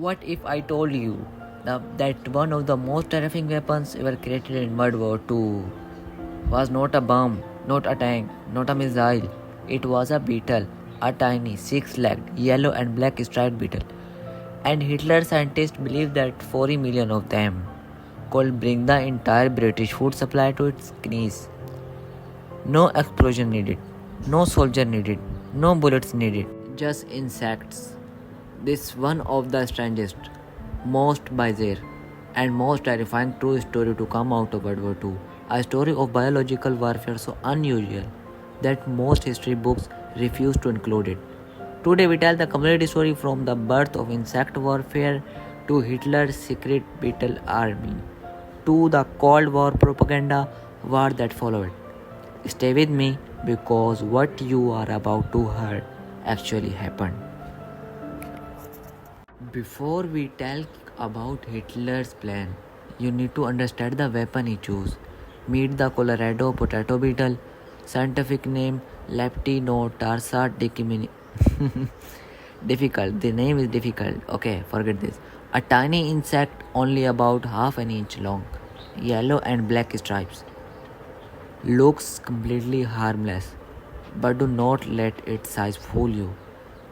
What if I told you that one of the most terrifying weapons ever created in World War II was not a bomb, not a tank, not a missile. It was a beetle, a tiny, six-legged, yellow and black striped beetle. And Hitler scientists believed that 40 million of them could bring the entire British food supply to its knees. No explosion needed, no soldier needed, no bullets needed, just insects. This one of the strangest, most bizarre, and most terrifying true story to come out of World War II. A story of biological warfare so unusual that most history books refuse to include it. Today we tell the complete story from the birth of insect warfare to Hitler's secret beetle army to the Cold War propaganda war that followed. Stay with me because what you are about to hear actually happened. Before we talk about Hitler's plan, you need to understand the weapon he chose. Meet the Colorado potato beetle, scientific name Leptinotarsa decimini. Difficult, the name is difficult. Okay, forget this. A tiny insect only about half an inch long, yellow and black stripes. Looks completely harmless, but do not let its size fool you.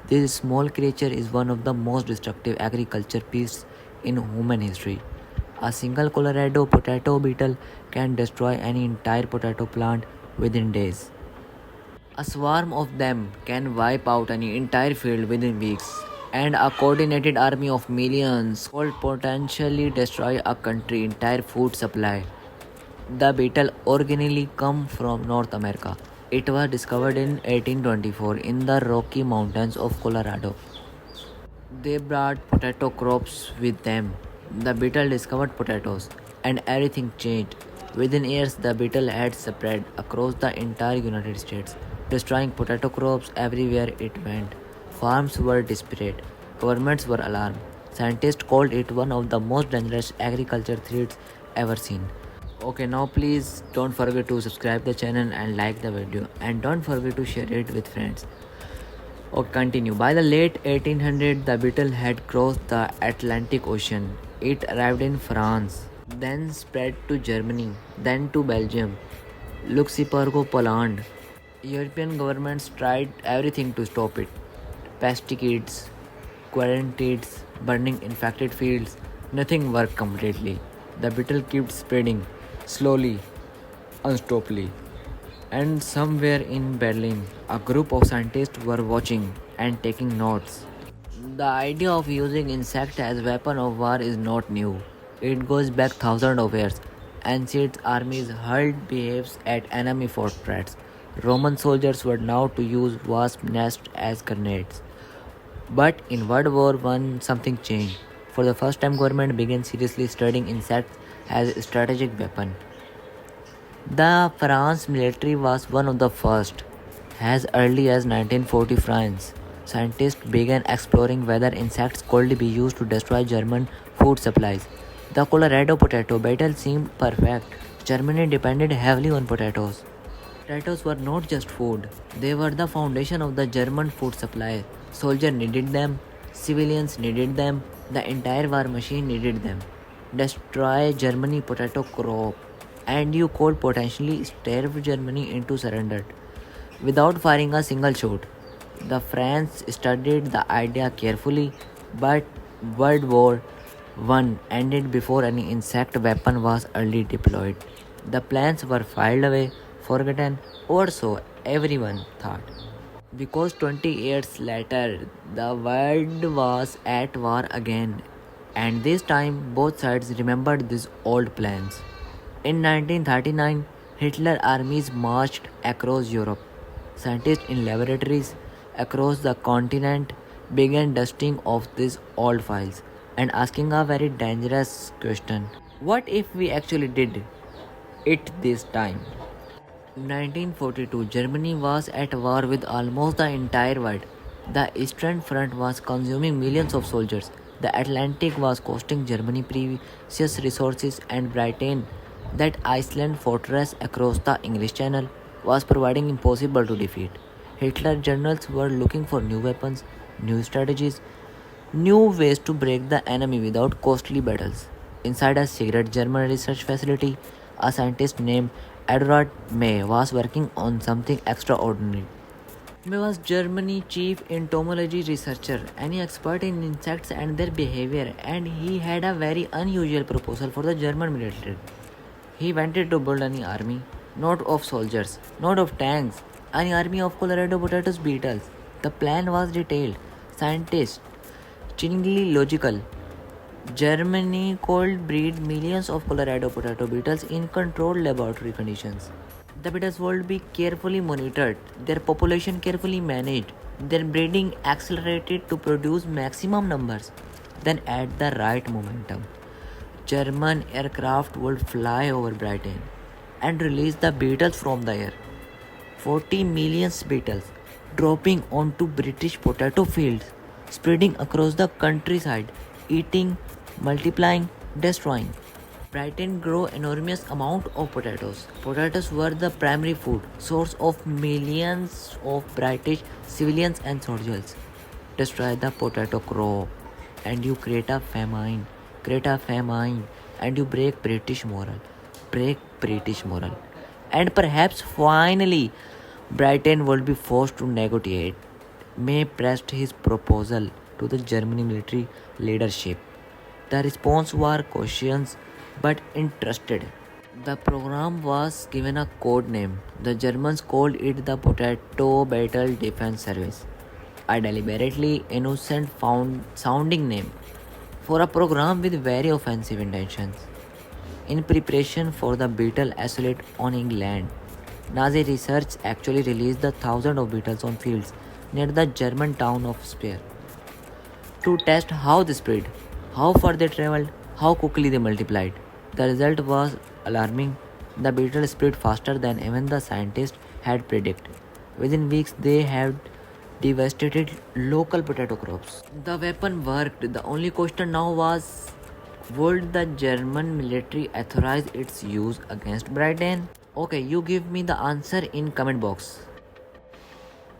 This small creature is one of the most destructive agriculture pests in human history. A single Colorado potato beetle can destroy any entire potato plant within days. A swarm of them can wipe out an entire field within weeks, and a coordinated army of millions could potentially destroy a country's entire food supply. The beetle originally come from North America. It was discovered in 1824 in the Rocky Mountains of Colorado. They brought potato crops with them. The beetle discovered potatoes, and everything changed. Within years, the beetle had spread across the entire United States, destroying potato crops everywhere it went. Farms were desperate, governments were alarmed. Scientists called it one of the most dangerous agriculture threats ever seen. Okay, now please don't forget to subscribe the channel and like the video, and don't forget to share it with friends. Okay, continue. By the late 1800s, the beetle had crossed the Atlantic Ocean. It arrived in France, then spread to Germany, then to Belgium, Luxembourg, Poland. European governments tried everything to stop it. Pesticides, quarantines, burning infected fields. Nothing worked completely. The beetle kept spreading, slowly, unstoppably. And somewhere in Berlin, a group of scientists were watching and taking notes. The idea of using insects as weapon of war is not new. It goes back thousands of years. Ancient armies hurled beehives at enemy fortresses. Roman soldiers were now to use wasp nests as grenades. But in World War One, something changed. For the first time, government began seriously studying insects as a strategic weapon. The France military was one of the first. As early as 1940 France, scientists began exploring whether insects could be used to destroy German food supplies. The Colorado potato beetle seemed perfect. Germany depended heavily on potatoes. Potatoes were not just food, they were the foundation of the German food supply. Soldiers needed them, civilians needed them, the entire war machine needed them. Destroy Germany potato crop, and you could potentially starve Germany into surrender without firing a single shot. The French studied the idea carefully, but World War I ended before any insect weapon was early deployed. The plans were filed away, forgotten, or so everyone thought. Because 20 years later, the world was at war again, and this time both sides remembered these old plans. In 1939, Hitler armies marched across Europe. Scientists in laboratories across the continent began dusting off these old files and asking a very dangerous question. What if we actually did it this time? 1942, Germany was at war with almost the entire world. The Eastern Front was consuming millions of soldiers. The Atlantic was costing Germany precious resources, and Britain, that Iceland fortress across the English Channel, was providing impossible to defeat. Hitler generals were looking for new weapons, new strategies, new ways to break the enemy without costly battles. Inside a secret German research facility, a scientist named Eduard May was working on something extraordinary. May was Germany's chief entomology researcher, an expert in insects and their behavior, and he had a very unusual proposal for the German military. He wanted to build an army, not of soldiers, not of tanks, an army of Colorado potatoes beetles. The plan was detailed, scientific, chillingly logical. Germany could breed millions of Colorado potato beetles in controlled laboratory conditions. The beetles would be carefully monitored, their population carefully managed, their breeding accelerated to produce maximum numbers. Then, at the right momentum, German aircraft would fly over Britain and release the beetles from the air. 40 million beetles dropping onto British potato fields, spreading across the countryside, eating, multiplying, destroying. Britain grew enormous amount of potatoes. Potatoes were the primary food source of millions of British civilians and soldiers. Destroy the potato crop and you create a famine and you break British moral. And perhaps finally Britain would be forced to negotiate. May pressed his proposal to the German military leadership. The response was cautious but interested. The program was given a code name. The Germans called it the Potato Battle Defense Service, a deliberately innocent sounding name for a program with very offensive intentions. In preparation for the beetle assault on England, Nazi research actually released the thousands of beetles on fields near the German town of Speyer to test how they spread, how far they traveled, how quickly they multiplied. The result was alarming. The beetles spread faster than even the scientists had predicted. Within weeks, they had devastated local potato crops. The weapon worked. The only question now was, would the German military authorize its use against Britain? Okay, you give me the answer in comment box.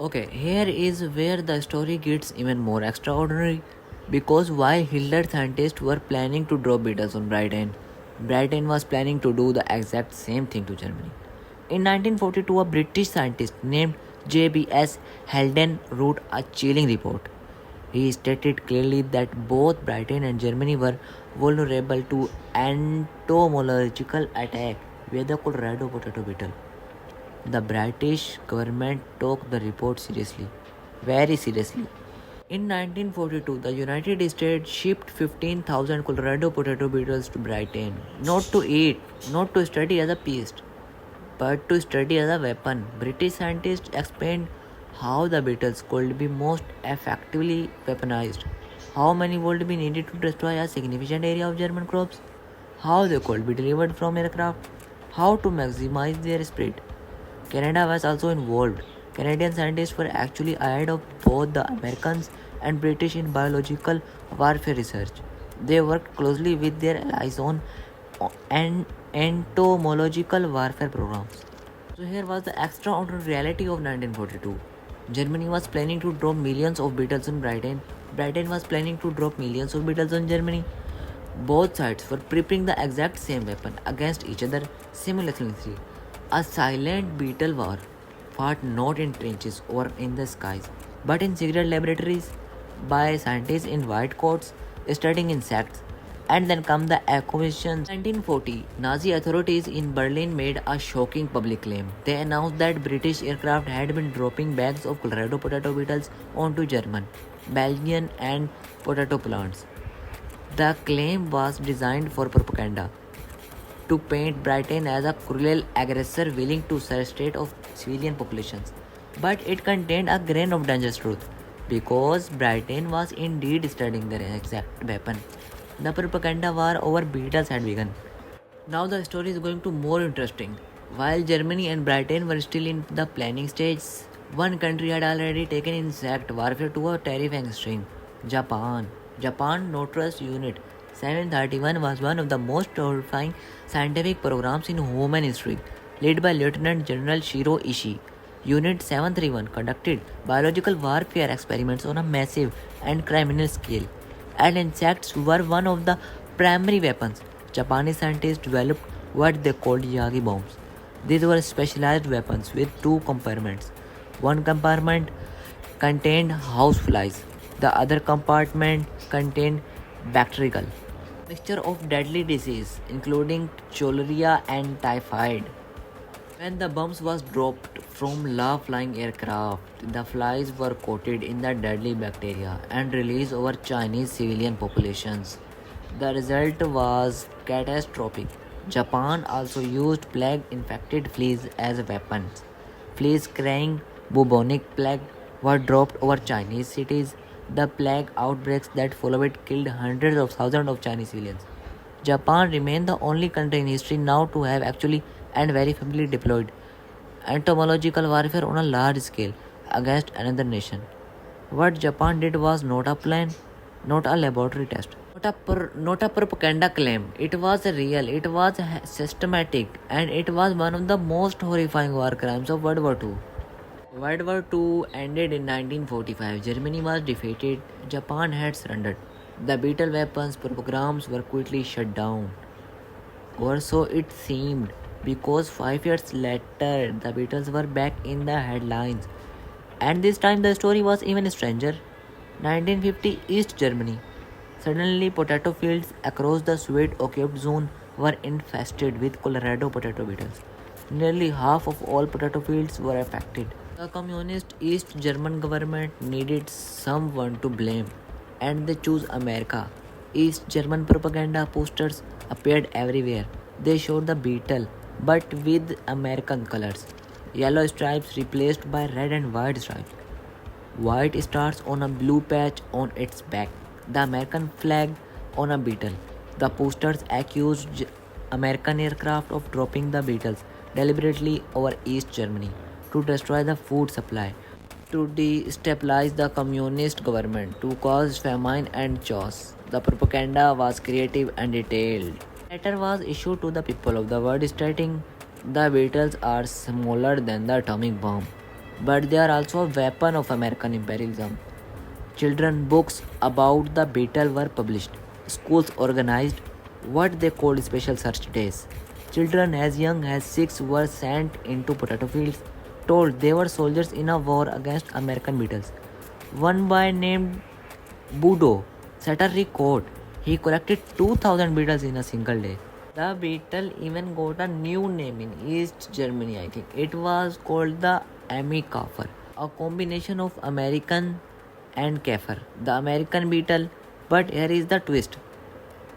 Okay, here is where the story gets even more extraordinary. Because while Hitler scientists were planning to drop beetles on Britain, Britain was planning to do the exact same thing to Germany. In 1942, a British scientist named J.B.S. Halden wrote a chilling report. He stated clearly that both Britain and Germany were vulnerable to entomological attack by the Colorado potato beetle. The British government took the report seriously, very seriously. In 1942, the United States shipped 15,000 Colorado potato beetles to Britain, not to eat, not to study as a pest, but to study as a weapon. British scientists explained how the beetles could be most effectively weaponized, how many would be needed to destroy a significant area of German crops, how they could be delivered from aircraft, how to maximize their spread. Canada was also involved. Canadian scientists were actually ahead of both the Americans and British in biological warfare research. They worked closely with their allies on entomological warfare programs. So here was the extraordinary reality of 1942. Germany was planning to drop millions of beetles on Britain. Britain was planning to drop millions of beetles on Germany. Both sides were preparing the exact same weapon against each other simultaneously. A silent beetle war fought not in trenches or in the skies, but in secret laboratories by scientists in white coats studying insects. And then come the acquisitions. 1940, Nazi authorities in Berlin made a shocking public claim. They announced that British aircraft had been dropping bags of Colorado potato beetles onto German, Belgian, and potato plants. The claim was designed for propaganda, to paint Britain as a cruel aggressor willing to devastate of civilian populations. But it contained a grain of dangerous truth, because Britain was indeed studying their exact weapon. The propaganda war over beetles had begun. Now the story is going to more interesting. While Germany and Britain were still in the planning stage, one country had already taken insect warfare to a terrifying extreme: Japan. Japan Notorious Unit 731 was one of the most terrifying scientific programs in human history, led by Lieutenant General Shiro Ishii. Unit 731 conducted biological warfare experiments on a massive and criminal scale. and insects were one of the primary weapons. Japanese scientists developed what they called Yagi bombs. These were specialized weapons with two compartments. One compartment contained houseflies, the other compartment contained bacterial mixture of deadly disease, including cholera and typhoid. When the bombs was dropped from low-flying aircraft, the flies were coated in the deadly bacteria and released over Chinese civilian populations. The result was catastrophic. Japan also used plague-infected fleas as weapons. Fleas carrying bubonic plague were dropped over Chinese cities. The plague outbreaks that followed killed hundreds of thousands of Chinese civilians. Japan remained the only country in history now to have actually and very effectively deployed entomological warfare on a large scale against another nation. What Japan did was not a plan, not a laboratory test, not a propaganda claim. It was real, it was systematic, and it was one of the most horrifying war crimes of World War II. World War II ended in 1945. Germany was defeated. Japan had surrendered. The Beetle weapons programs were quickly shut down. Or so it seemed, because 5 years later, the Beatles were back in the headlines. And this time, the story was even stranger. 1950 East Germany. Suddenly, potato fields across the Soviet occupied zone were infested with Colorado potato beetles. Nearly half of all potato fields were affected. The communist East German government needed someone to blame, and they chose America. East German propaganda posters appeared everywhere. They showed the beetle, but with American colors. Yellow stripes replaced by red and white stripes. White stars on a blue patch on its back. The American flag on a beetle. The posters accused American aircraft of dropping the beetles deliberately over East Germany to destroy the food supply, to destabilize the communist government, to cause famine and chaos. The propaganda was creative and detailed. A letter was issued to the people of the world stating the beetles are smaller than the atomic bomb, but they are also a weapon of American imperialism. Children books about the beetle were published. Schools organized what they called special search days. Children as young as 6 were sent into potato fields, told they were soldiers in a war against American beetles. One boy named Budo set a record. He collected 2000 beetles in a single day. The beetle even got a new name in East Germany, I think. It was called the Amikafer, a combination of American and Kaffir, the American beetle. But here is the twist.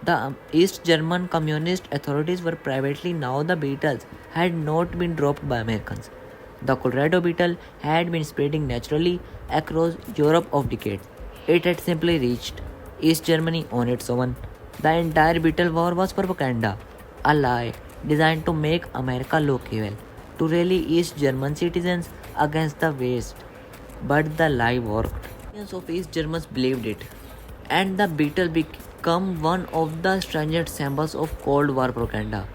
The East German communist authorities were privately now the beetles had not been dropped by Americans. The Colorado beetle had been spreading naturally across Europe of decades. It had simply reached East Germany on its own. The entire beetle war was propaganda, a lie designed to make America look evil, to rally East German citizens against the West. But the lie worked. Millions of East Germans believed it, and the beetle became one of the strangest symbols of Cold War propaganda.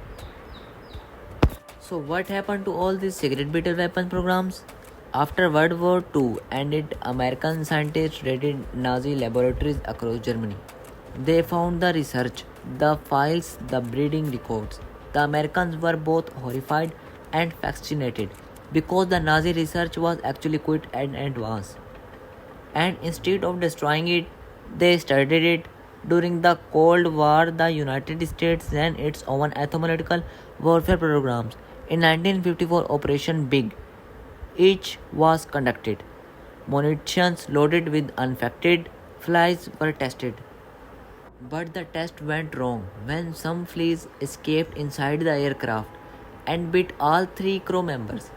So, what happened to all these secret beetle weapon programs? After World War II ended, American scientists raided Nazi laboratories across Germany. They found the research, the files, the breeding records. The Americans were both horrified and fascinated because the Nazi research was actually quite advanced. And instead of destroying it, they studied it. During the Cold War, the United States ran its own entomological warfare programs. In 1954, Operation Big Itch was conducted. Munitions loaded with infected flies were tested. But the test went wrong when some fleas escaped inside the aircraft and bit all three crew members.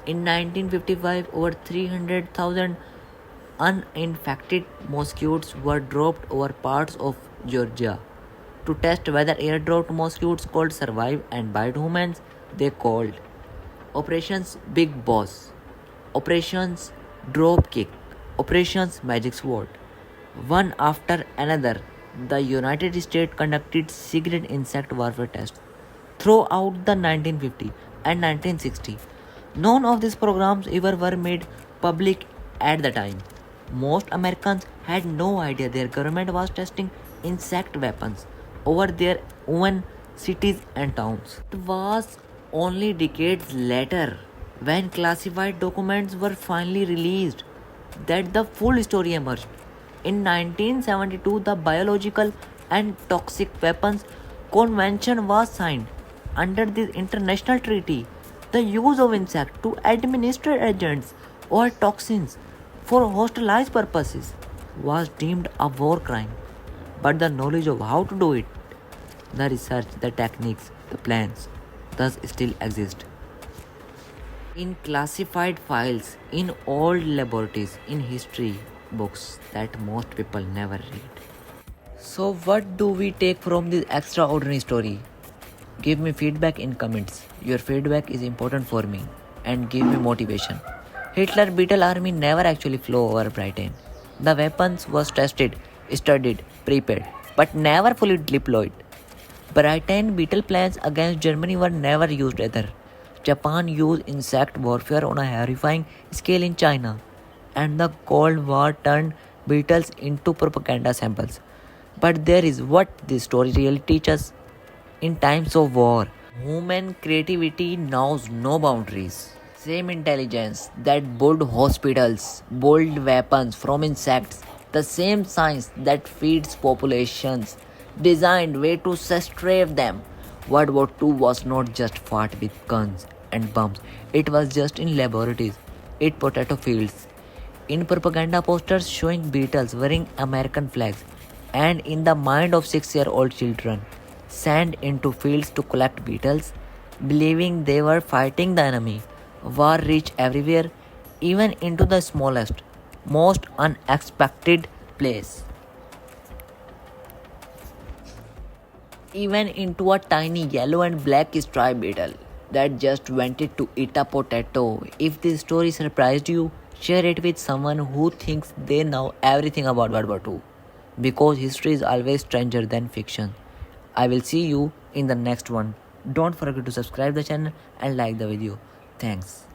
In 1955, over 300,000 uninfected mosquitoes were dropped over parts of Georgia. To test whether air-dropped mosquitoes could survive and bite humans, they called Operations Big Boss, Operations Drop Kick, Operations Magic Sword. One after another, the United States conducted secret insect warfare tests throughout the 1950 and 1960. None of these programs ever were made public at the time. Most Americans had no idea their government was testing insect weapons over their own cities and towns. It was only decades later, when classified documents were finally released, that the full story emerged. In 1972, the Biological and Toxic Weapons Convention was signed. Under this international treaty, the use of insects to administer agents or toxins for hostile purposes was deemed a war crime. But the knowledge of how to do it, the research, the techniques, the plans, thus still exist. In classified files, in old laboratories, in history books that most people never read. So, what do we take from this extraordinary story? Give me feedback in comments. Your feedback is important for me and give me motivation. Hitler Beetle army never actually flew over Britain. The weapons was tested, studied, prepared, but never fully deployed. Britain Beetle plans against Germany were never used either. Japan used insect warfare on a horrifying scale in China, and the Cold War turned beetles into propaganda samples. But there is what this story really teaches. In times of war, human creativity knows no boundaries. Same intelligence that built hospitals, built weapons from insects, the same science that feeds populations, designed way to strafe them. World War II was not just fought with guns and bombs, it was just in laboratories, in potato fields, in propaganda posters showing beetles wearing American flags, and in the mind of 6-year-old children sent into fields to collect beetles, believing they were fighting the enemy. War reached everywhere, even into the smallest, most unexpected place. Even into a tiny yellow and black striped beetle that just wanted to eat a potato. If this story surprised you, share it with someone who thinks they know everything about World War II. Because history is always stranger than fiction. I will see you in the next one. Don't forget to subscribe the channel and like the video. Thanks.